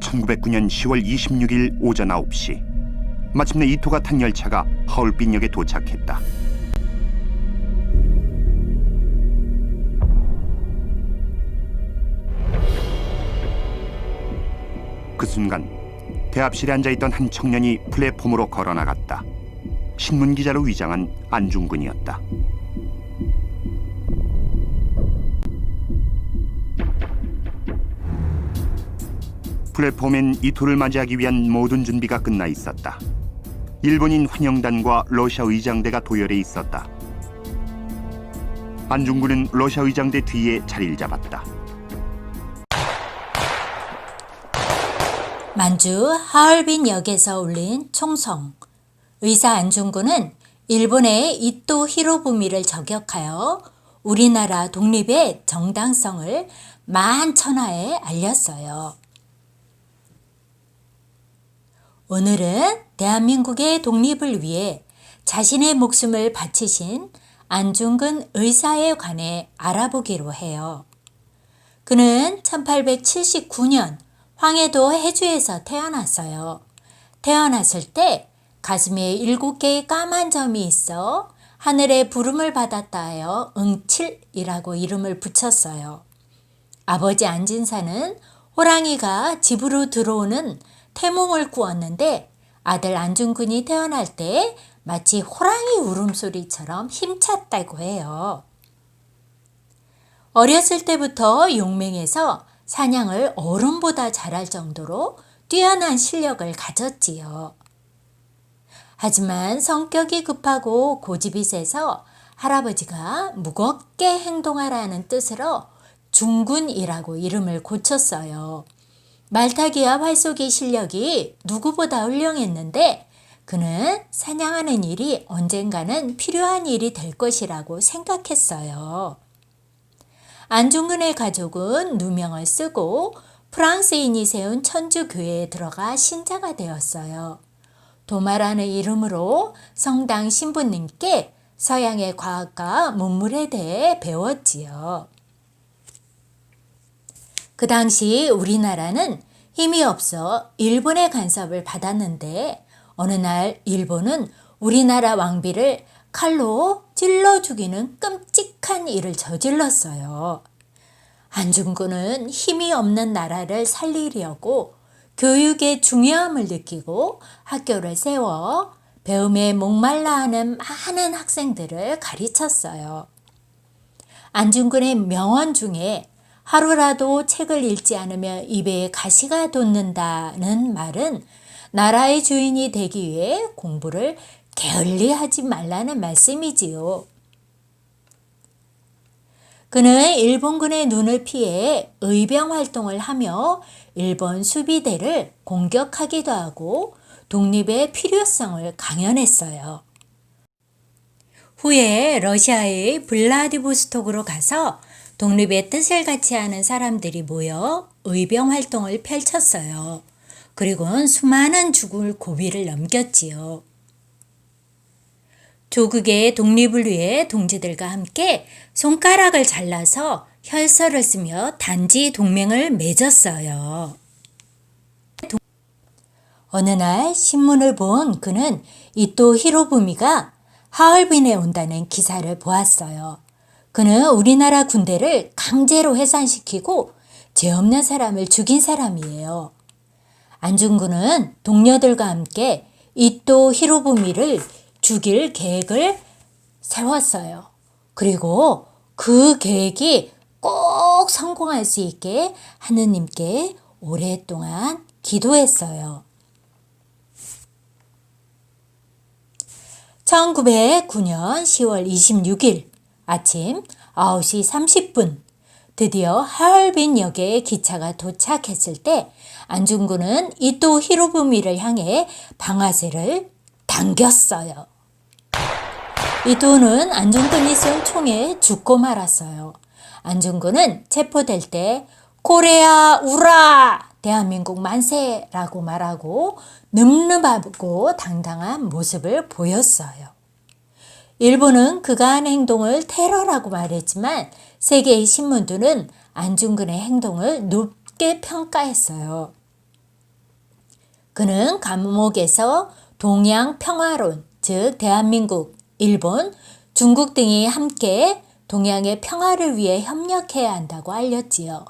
1909년 10월 26일 오전 9시, 마침내 이토가 탄 열차가 하얼빈역에 도착했다. 그 순간 대합실에 앉아있던 한 청년이 플랫폼으로 걸어나갔다. 신문기자로 위장한 안중근이었다. 플랫폼엔 이토를 맞이하기 위한 모든 준비가 끝나 있었다. 일본인 환영단과 러시아 의장대가 도열해 있었다. 안중근은 러시아 의장대 뒤에 자리를 잡았다. 만주 하얼빈역에서 울린 총성. 의사 안중근은 일본의 이토 히로부미를 저격하여 우리나라 독립의 정당성을 만천하에 알렸어요. 오늘은 대한민국의 독립을 위해 자신의 목숨을 바치신 안중근 의사에 관해 알아보기로 해요. 그는 1879년 황해도 해주에서 태어났어요. 태어났을 때 가슴에 7개의 까만 점이 있어 하늘의 부름을 받았다 하여 응칠이라고 이름을 붙였어요. 아버지 안진사는 호랑이가 집으로 들어오는 태몽을 꾸었는데 아들 안중근이 태어날 때 마치 호랑이 울음소리처럼 힘찼다고 해요. 어렸을 때부터 용맹해서 사냥을 어른보다 잘할 정도로 뛰어난 실력을 가졌지요. 하지만 성격이 급하고 고집이 세서 할아버지가 무겁게 행동하라는 뜻으로 중군이라고 이름을 고쳤어요. 말타기와 활쏘기 실력이 누구보다 훌륭했는데 그는 사냥하는 일이 언젠가는 필요한 일이 될 것이라고 생각했어요. 안중근의 가족은 누명을 쓰고 프랑스인이 세운 천주교회에 들어가 신자가 되었어요. 도마라는 이름으로 성당 신부님께 서양의 과학과 문물에 대해 배웠지요. 그 당시 우리나라는 힘이 없어 일본의 간섭을 받았는데 어느 날 일본은 우리나라 왕비를 칼로 찔러 죽이는 끔찍한 일을 저질렀어요. 안중근은 힘이 없는 나라를 살리려고 교육의 중요함을 느끼고 학교를 세워 배움에 목말라하는 많은 학생들을 가르쳤어요. 안중근의 명언 중에 하루라도 책을 읽지 않으면 입에 가시가 돋는다는 말은 나라의 주인이 되기 위해 공부를 게을리하지 말라는 말씀이지요. 그는 일본군의 눈을 피해 의병 활동을 하며 일본 수비대를 공격하기도 하고 독립의 필요성을 강연했어요. 후에 러시아의 블라디보스톡으로 가서 독립의 뜻을 같이 하는 사람들이 모여 의병 활동을 펼쳤어요. 그리고는 수많은 죽을 고비를 넘겼지요. 조국의 독립을 위해 동지들과 함께 손가락을 잘라서 혈서를 쓰며 단지 동맹을 맺었어요. 어느 날 신문을 본 그는 이토 히로부미가 하얼빈에 온다는 기사를 보았어요. 그는 우리나라 군대를 강제로 해산시키고 죄 없는 사람을 죽인 사람이에요. 안중근은 동료들과 함께 이토 히로부미를 죽일 계획을 세웠어요. 그리고 그 계획이 꼭 성공할 수 있게 하느님께 오랫동안 기도했어요. 1909년 10월 26일 아침 9시 30분 드디어 하얼빈역에 기차가 도착했을 때 안중근은 이토 히로부미를 향해 방아쇠를 당겼어요. 이토는 안중근이 쏜 총에 죽고 말았어요. 안중근은 체포될 때 코레아 우라 대한민국 만세라고 말하고 늠름하고 당당한 모습을 보였어요. 일본은 그가 한 행동을 테러라고 말했지만 세계의 신문들은 안중근의 행동을 높게 평가했어요. 그는 감옥에서 동양 평화론, 즉 대한민국, 일본, 중국 등이 함께 동양의 평화를 위해 협력해야 한다고 알렸지요.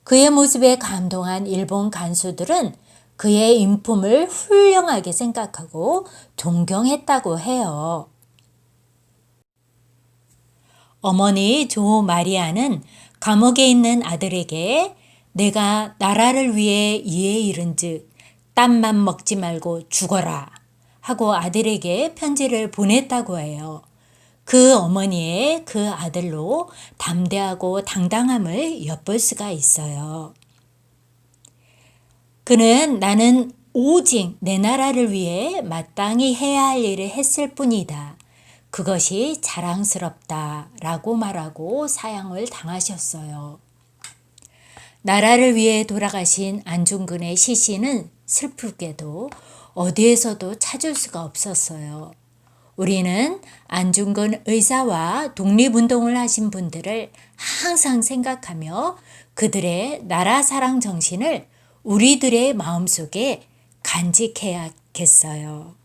그의 모습에 감동한 일본 간수들은 그의 인품을 훌륭하게 생각하고 존경했다고 해요. 어머니 조 마리아는 감옥에 있는 아들에게 내가 나라를 위해 이에 이른즉 땀만 먹지 말고 죽어라 하고 아들에게 편지를 보냈다고 해요. 그 어머니의 그 아들로 담대하고 당당함을 엿볼 수가 있어요. 그는 나는 오직 내 나라를 위해 마땅히 해야 할 일을 했을 뿐이다. 그것이 자랑스럽다 라고 말하고 사형을 당하셨어요. 나라를 위해 돌아가신 안중근의 시신은 슬프게도 어디에서도 찾을 수가 없었어요. 우리는 안중근 의사와 독립운동을 하신 분들을 항상 생각하며 그들의 나라 사랑 정신을 우리들의 마음속에 간직해야겠어요.